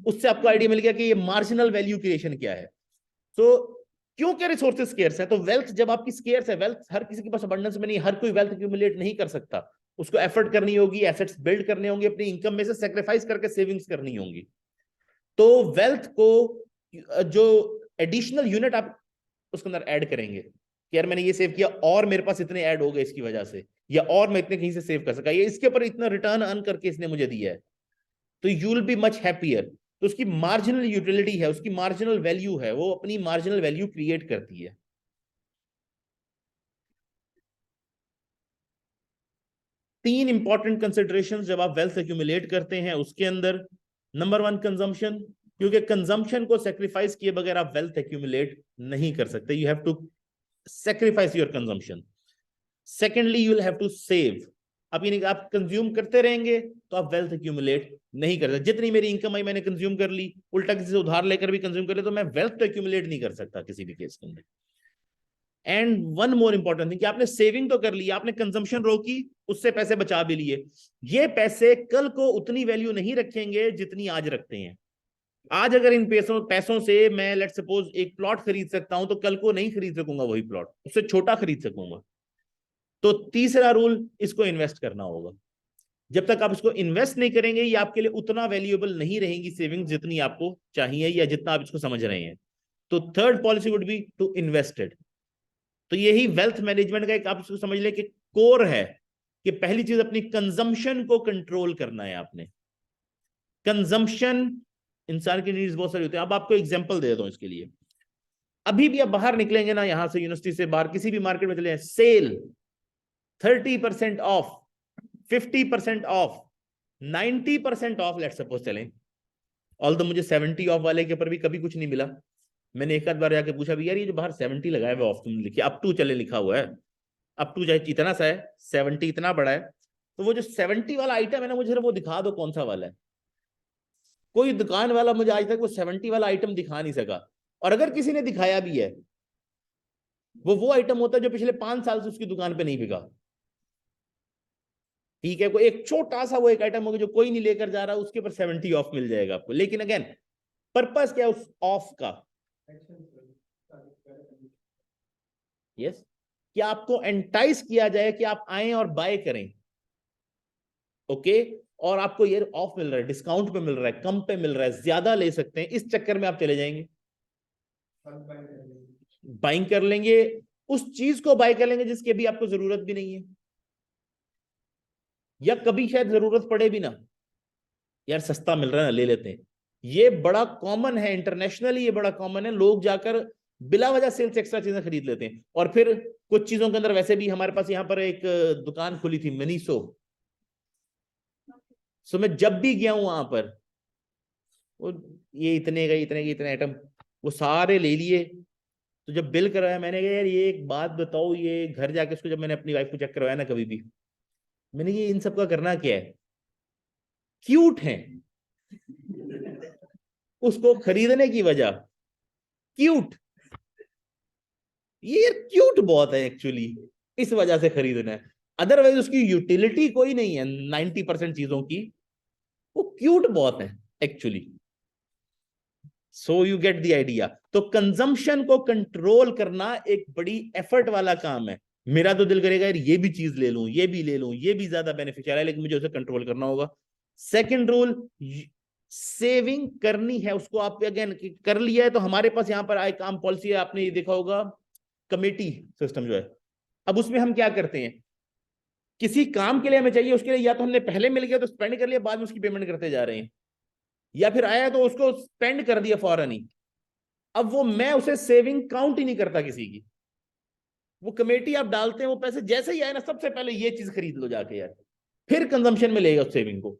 उससे आपको आइडिया मिल गया कि ये मार्जिनल वैल्यू क्रिएशन क्या है। क्योंकि रिसोर्सेज स्केर्स है, तो वेल्थ जब आपकी स्केर्स है, वेल्थ हर किसी के पास अबंडेंस में नहीं, हर कोई वेल्थ एक्यूमुलेट नहीं कर सकता, उसको एफर्ट करनी होगी, एसेट्स बिल्ड करने होंगे, अपनी इनकम में से सेक्रीफाइस करके सेविंग्स करनी होंगी। तो वेल्थ को जो एडिशनल यूनिट आप उसके अंदर ऐड करेंगे कि यार मैंने ये सेव किया और मेरे पास इतने ऐड हो गए इसकी वजह से, या और मैं इतने कहीं से सेव कर सका, ये इसके ऊपर इतना रिटर्न अर्न करके इसने मुझे दिया है, तो you will be much happier. तो उसकी मार्जिनल यूटिलिटी है, उसकी मार्जिनल वैल्यू है, वो अपनी मार्जिनल वैल्यू क्रिएट करती है। तीन इंपॉर्टेंट कंसिडरेशन जब आप वेल्थ एक्यूमुलेट करते हैं उसके अंदर, नंबर 1 कंजम्पशन, क्योंकि कंजम्पशन को सेक्रीफाइस किए बगैर आप वेल्थ एक्यूमुलेट नहीं कर सकते, you have to sacrifice your consumption. Secondly you will have to save, अब यानी आप कंज्यूम करते रहेंगे तो आप वेल्थ एक्यूमुलेट नहीं कर सकते। जितनी मेरी इनकम आई मैंने कंज्यूम कर ली, उल्टा किसी से उधार लेकर भी कंज्यूम कर ले, तो मैं वेल्थ तो एक्यूमुलेट नहीं कर सकता किसी भी केस के अंदर। And one more important thing कि आपने सेविंग तो कर ली, आपने कंजम्पशन रोकी, उससे पैसे बचा भी लिए, ये पैसे कल को उतनी वैल्यू नहीं रखेंगे जितनी आज रखते हैं। आज अगर इन पैसों से मैं लेट सपोज एक प्लॉट खरीद सकता हूं, तो कल को नहीं खरीद सकूंगा वही प्लॉट, उससे छोटा खरीद सकूंगा। तो तीसरा रूल, इसको इन्वेस्ट करना होगा। जब तक आप इसको इन्वेस्ट नहीं करेंगे, ये आपके लिए उतना वैल्यूएबल नहीं रहेंगी सेविंग्स जितनी आपको चाहिए या जितना आप इसको समझ रहे हैं। तो third policy would be too invested. तो यही वेल्थ मैनेजमेंट का एक आप इसको समझ ले कि कोर है, कि पहली चीज अपनी कंजम्पशन को कंट्रोल करना है आपने। कंजम्पशन, इंसान की नीड्स बहुत सारी होती है। अब आपको एग्जांपल दे देता हूं इसके लिए। अभी भी आप बाहर निकलेंगे ना, यहां से यूनिवर्सिटी से बाहर किसी भी मार्केट में चले, sale 30% off, 50% off, 90% off, let's suppose चलें। ऑल तो मुझे 70 ऑफ वाले के ऊपर भी कभी कुछ नहीं मिला। मैंने एक आध बार जाके पूछा भी यार ये जो बाहर 70 लगाया हुआ ऑफ तुमने लिखिए, अप टू चले लिखा हुआ है, अप टू चाहे इतना सा है, 70 इतना बड़ा है, तो वो जो 70 वाला आइटम है ना, मुझे वो दिखा दो कौन सा वाला है। कोई दुकान वाला मुझे आज तक वो 70 वाला आइटम दिखा नहीं सका, और अगर किसी ने दिखाया भी है, वो आइटम होता है जो पिछले 5 साल से उसकी दुकान पे नहीं बिका। ठीक है, कोई एक छोटा सा वो एक आइटम होगा जो कोई नहीं लेकर जा रहा, उसके ऊपर 70 ऑफ मिल जाएगा आपको। लेकिन अगेन पर्पस क्या है उस ऑफ का? यस, कि आपको एंटाइज किया जाए कि आप आए और बाय करें। ओके, और आपको ये ऑफ मिल रहा है, डिस्काउंट पे मिल रहा है, कम पे मिल रहा है, ज्यादा ले सकते हैं, इस चक्कर में आप चले जाएंगे, बाइंग कर लेंगे, उस चीज को बाय कर लेंगे जिसकी अभी आपको जरूरत भी नहीं है, या कभी शायद जरूरत पड़े भी ना, यार सस्ता मिल रहा है ना ले लेते हैं। ये बड़ा कॉमन है, इंटरनेशनली ये बड़ा कॉमन है, लोग जाकर बिला वजह सेल्स एक्स्ट्रा चीजें खरीद लेते हैं। और फिर कुछ चीजों के अंदर वैसे भी, हमारे पास यहाँ पर एक दुकान खुली थी मिनीसो, सो मैं जब भी गया हूं वहां पर, वो ये इतने का इतने आइटम वो सारे ले लिए। तो जब बिल करवाया, मैंने कहा यार ये एक बात बताओ, ये घर जाके उसको जब मैंने अपनी वाइफ को चेक करवाया ना कभी भी, मैंने ये इन सब का करना क्या है? क्यूट है, उसको खरीदने की वजह क्यूट, ये यार क्यूट बहुत है एक्चुअली, इस वजह से खरीदना है। अदरवाइज उसकी यूटिलिटी कोई नहीं है 90% चीजों की, वो क्यूट बहुत है actually. So you get the idea. तो कंजम्पशन को कंट्रोल करना एक बड़ी एफर्ट वाला काम है। मेरा तो दिल करेगा यार ये भी चीज ले लूं, ये भी ले लूं, ये भी ज्यादा बेनिफिशियल है, लेकिन मुझे उसे कंट्रोल करना होगा। सेकंड रूल, सेविंग करनी है उसको, आप अगेन कर लिया है तो हमारे पास यहाँ पर आए काम पॉलिसी है, आपने ये देखा होगा कमेटी सिस्टम जो है। अब उसमें हम क्या करते हैं, किसी काम के लिए हमें चाहिए, उसके लिए या तो हमने पहले मिल गया तो स्पेंड कर लिया, बाद में उसकी पेमेंट करते जा रहे हैं, या फिर आया तो उसको स्पेंड कर दिया फौरन ही। अब वो मैं उसे सेविंग काउंट ही नहीं करता किसी की। वो कमेटी आप डालते हैं, वो पैसे जैसे ही आए ना, सबसे पहले ये चीज खरीद लो जाके यार, फिर कंजम्पशन में लेगा उस सेविंग को।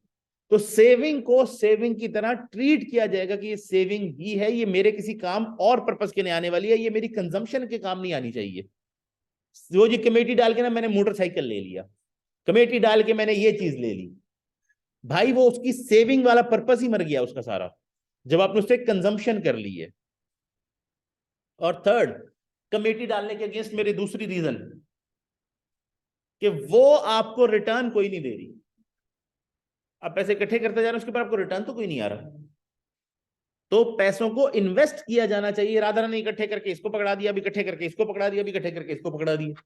तो सेविंग को सेविंग की तरह ट्रीट किया जाएगा कि ये सेविंग ही है, ये मेरे किसी काम और पर्पस के लिए आने वाली है, ये मेरी कंजम्पशन के काम नहीं आनी चाहिए। वो जी कमेटी डाल के ना मैंने मोटरसाइकिल ले लिया, कमेटी डाल के मैंने ये चीज ले ली, भाई वो उसकी सेविंग वाला पर्पस ही मर गया उसका सारा, जब आपने उससे कंजम्पशन कर ली है। और थर्ड, कमेटी डालने के अगेंस्ट मेरी दूसरी रीजन कि वो आपको रिटर्न कोई नहीं दे रही। आप पैसे इकट्ठे करते जा रहे हैं, उसके बाद आपको रिटर्न तो कोई नहीं आ रहा। तो पैसों को इन्वेस्ट किया जाना चाहिए, राधा ने इकट्ठे करके इसको पकड़ा दिया, अभी इकट्ठे करके इसको पकड़ा दिया, अभी इकट्ठे करके इसको पकड़ा दिया।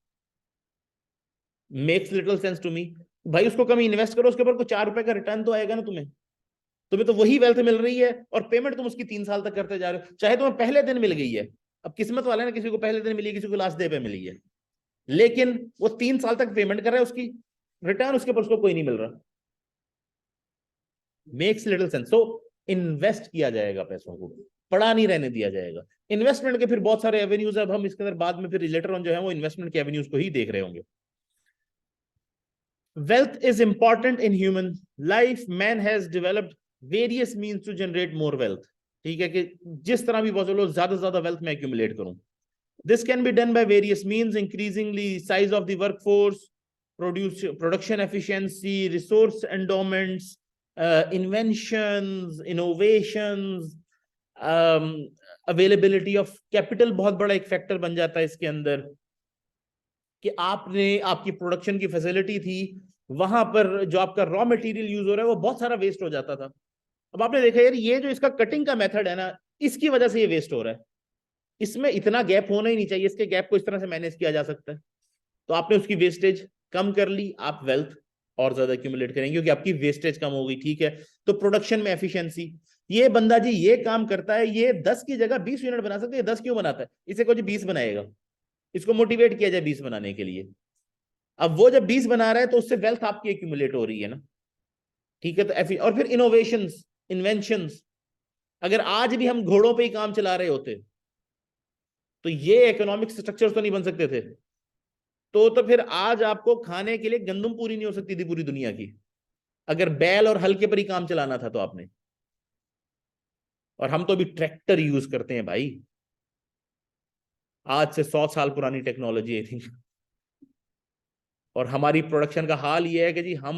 Makes little sense to me. भाई उसको कम इन्वेस्ट करो, उसके ऊपर को 4 रुपए का रिटर्न तो आएगा ना तुम्हें। तुम्हें तो वही वेल्थ मिल रही है और पेमेंट तुम उसकी 3 साल तक करते जा रहे हो, चाहे तुम्हें पहले दिन मिल गई है। अब किस्मत वाला है ना, किसी को पहले दिन मिली, किसी को लास्ट डे पे मिली है, लेकिन वो 3 साल तक पेमेंट कर रहा है, उसकी रिटर्न उसके ऊपर उसको कोई नहीं मिल रहा। Makes little sense. So invest किया जाएगा, पैसों को पड़ा नहीं रहने दिया जाएगा। इन्वेस्टमेंट के फिर बहुत सारे एवेन्यूज है, अब हम इसके अंदर बाद में फिर लेटर ऑन जो है वो इन्वेस्टमेंट के एवेन्यूज को ही देख रहे होंगे। Wealth is important in human life. Man has developed various means to generate more wealth. ठीक है, कि जिस तरह भी पॉसिबल हो ज्यादा से ज्यादा वेल्थ में एक्यूमुलेट करूं। This can be done by various means, increasingly size of the workforce, production efficiency, resource endowments, inventions, innovations, availability of capital बहुत बड़ा एक फैक्टर बन जाता है इसके अंदर, कि आपने आपकी प्रोडक्शन की फैसिलिटी थी, वहां पर जो आपका रॉ मटेरियल यूज हो रहा है वो बहुत सारा वेस्ट हो जाता था। अब आपने देखा यार ये जो इसका कटिंग का मेथड है ना, इसकी वजह से ये वेस्ट हो रहा है, इसमें इतना गैप होना ही नहीं चाहिए, इसके गैप को इस तरह से मैनेज किया जा सकता है। तो आपने उसकी वेस्टेज कम कर ली, आप वेल्थ और ज्यादा एक्यूमुलेट करेंगे क्योंकि आपकी वेस्टेज कम हो गई। ठीक है, तो प्रोडक्शन में एफिशिएंसी, ये बंदा जी ये काम करता है, ये 10 की जगह 20 यूनिट बना सकते हैं, 10 क्यों बनाता है, इसे को 20 बनाएगा, इसको मोटिवेट किया जाए 20 बनाने के लिए। अब वो जब 20 बना रहा है तो उससे वेल्थ आपकी एक्यूमुलेट हो रही है ना। ठीक है, तो और फिर इनोवेशंस, इन्वेंशंस, अगर आज भी हम घोड़ों पे ही काम चला रहे होते तो ये इकोनॉमिक स्ट्रक्चर तो नहीं बन सकते थे। तो फिर आज आपको खाने के लिए गंदम पूरी नहीं हो सकती थी पूरी दुनिया की, अगर बैल और हल के पर ही काम चलाना था तो आपने। और हम तो अभी ट्रैक्टर यूज करते हैं भाई, आज से 100 साल पुरानी टेक्नोलॉजी आई थिंक। और हमारी प्रोडक्शन का हाल ये है कि जी हम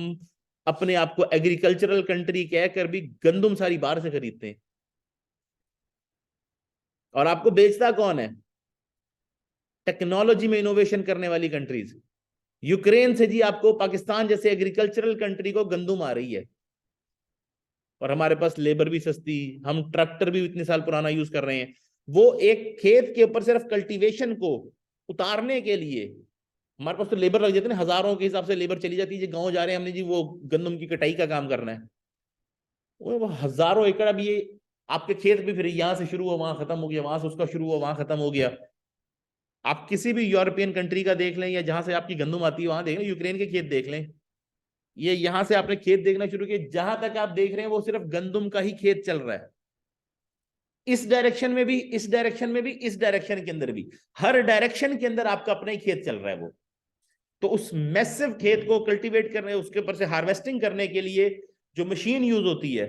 अपने आप को एग्रीकल्चरल कंट्री कहकर भी गंदम सारी बाहर से खरीदते हैं। और आपको बेचता कौन है, टेक्नोलॉजी में इनोवेशन करने वाली कंट्रीज। यूक्रेन से जी आपको पाकिस्तान जैसे एग्रीकल्चरल कंट्री को गंदम आ रही है, और हमारे पास लेबर भी सस्ती, हम ट्रैक्टर भी इतने साल पुराना यूज कर रहे हैं। वो एक खेत के ऊपर सिर्फ कल्टीवेशन को उतारने के लिए हमारे पास तो लेबर लग जाते हैं, हजारों के हिसाब से लेबर चली जाती है। गांव जा रहे हैं हमने जी वो गंदम की कटाई का काम करना है, वो हजारों एकड़। अब ये आपके खेत भी फिर यहां से शुरू हुआ वहां खत्म हो गया, वहां से उसका शुरू हुआ वहां खत्म हो गया। आप किसी भी यूरोपियन कंट्री का देख लें या जहां से आपकी गंदम आती है वहां देख लें, यूक्रेन के खेत देख लें, ये यहां से आपने खेत देखना शुरू किया, जहां तक आप देख रहे हैं वो सिर्फ गंदम का ही खेत चल रहा है। इस डायरेक्शन में भी, इस डायरेक्शन में भी, इस डायरेक्शन के अंदर भी, हर डायरेक्शन के अंदर आपका अपना ही खेत चल रहा है वो। तो उस मैसिव खेत को कल्टीवेट करने, उसके ऊपर से हार्वेस्टिंग करने के लिए जो मशीन यूज होती है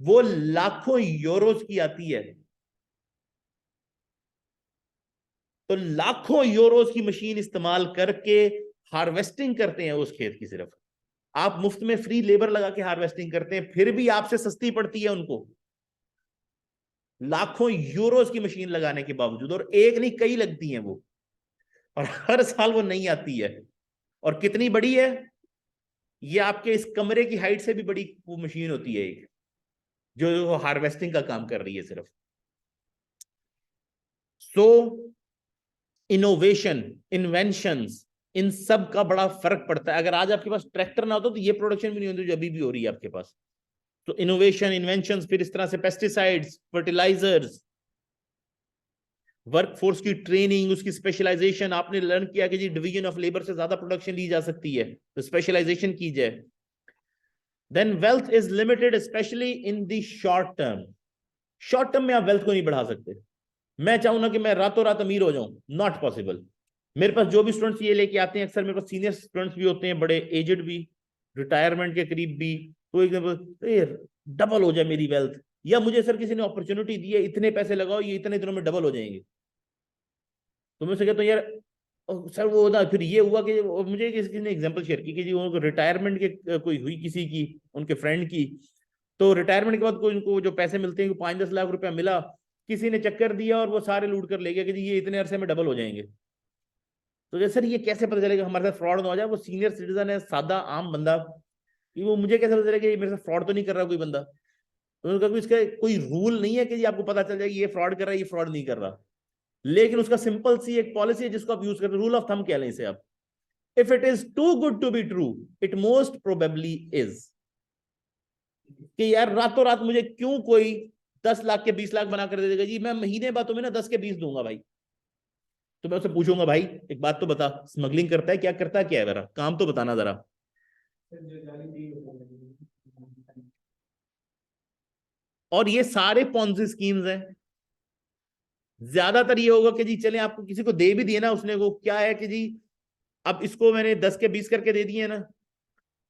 वो लाखों यूरोज की आती है। तो लाखों यूरोज की मशीन इस्तेमाल करके हार्वेस्टिंग करते हैं उस खेत की। सिर्फ आप मुफ्त में फ्री लेबर लगा के हार्वेस्टिंग करते हैं, फिर भी आपसे सस्ती पड़ती है उनको, लाखों यूरोज की मशीन लगाने के बावजूद। और एक नहीं कई लगती हैं वो, और हर साल वो नहीं आती है। और कितनी बड़ी है, ये आपके इस कमरे की हाइट से भी बड़ी वो मशीन होती है एक, जो हार्वेस्टिंग का काम कर रही है सिर्फ। सो इनोवेशन, इन्वेंशंस, इन सब का बड़ा फर्क पड़ता है। अगर आज आपके पास ट्रैक्टर ना होता तो ये प्रोडक्शन भी नहीं होती जो अभी भी हो रही है आपके पास। तो इनोवेशन, इन्वेंशंस, फिर इस तरह से पेस्टिसाइड्स, फर्टिलाइजर्स, वर्कफोर्स की ट्रेनिंग, उसकी स्पेशलाइजेशन। आपने लर्न किया कि जी डिवीजन ऑफ लेबर से ज्यादा प्रोडक्शन ली जा सकती है, तो स्पेशलाइजेशन की जाए। Then wealth is limited specially in the short term. Short term में आप वेल्थ को नहीं बढ़ा सकते। मैं चाहूँ ना कि मैं रातों रात अमीर हो जाऊं, नॉट पॉसिबल। मेरे पास जो भी स्टूडेंट्स ये लेके आते हैं, अक्सर मेरे पास सीनियर स्टूडेंट्स भी होते हैं, बड़े एजेड भी, रिटायरमेंट के करीब भी, तो एकदम डबल हो जाए मेरी वेल्थ, या मुझे सर किसी ने अपॉर्चुनिटी दी है, इतने पैसे लगाओ ये इतने दिनों में डबल हो जाएंगे। तो मैं उसे कहता हूँ यार सर वो ना, फिर ये हुआ कि मुझे किसी ने एग्जांपल शेयर की कि जी उनको रिटायरमेंट के कोई हुई किसी की, उनके फ्रेंड की, तो रिटायरमेंट के बाद कोई उनको जो पैसे मिलते हैं 5-10 लाख रुपया मिला, किसी ने चक्कर दिया और वो सारे लूट कर ले गया कि जी ये इतने अरसे में डबल हो जाएंगे। तो सर ये कैसे पता चलेगा हमारे साथ फ्रॉड ना हो जाए? वो सीनियर सिटीजन है, सादा आम बंदा, कि वो मुझे कैसे पता चलेगा ये मेरे साथ फ्रॉड तो नहीं कर रहा कोई बंदा? तो उन्होंने कहा इसका कोई रूल नहीं है कि जी आपको पता चल जाएगा ये फ्रॉड कर रहा है ये फ्रॉड नहीं कर रहा, लेकिन उसका सिंपल सी एक पॉलिसी है जिसको आप यूज करते हैं, रूल ऑफ थंब कह लें इसे आप। If it is too good to be true, it most probably is. कि यार रातों रात मुझे क्यों कोई 10 लाख के 20 लाख बना कर दे देगा जी, मैं महीने बाद तुम्हें ना 10 के 20 दूंगा भाई। तो मैं उससे पूछूंगा भाई एक बात तो बता, स्मगलिंग करता है, क्या करता है, क्या है, मेरा काम तो बताना जरा। और ये सारे पॉन्जी स्कीम्स हैं। ज्यादातर ये होगा कि जी चले आपको किसी को दे भी दिए ना, उसने वो क्या है कि जी अब इसको मैंने 10 के 20 करके दे दिए ना,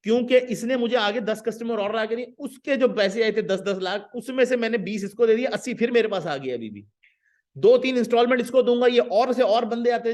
क्योंकि इसने मुझे आगे 10 कस्टमर और आगे नहीं, उसके जो पैसे आए थे 10-10 लाख, उसमें से मैंने 20 इसको दे दिया, 80 फिर मेरे पास आ गया। अभी भी 2-3 इंस्टॉलमेंट इसको दूंगा, ये और से और बंदे आते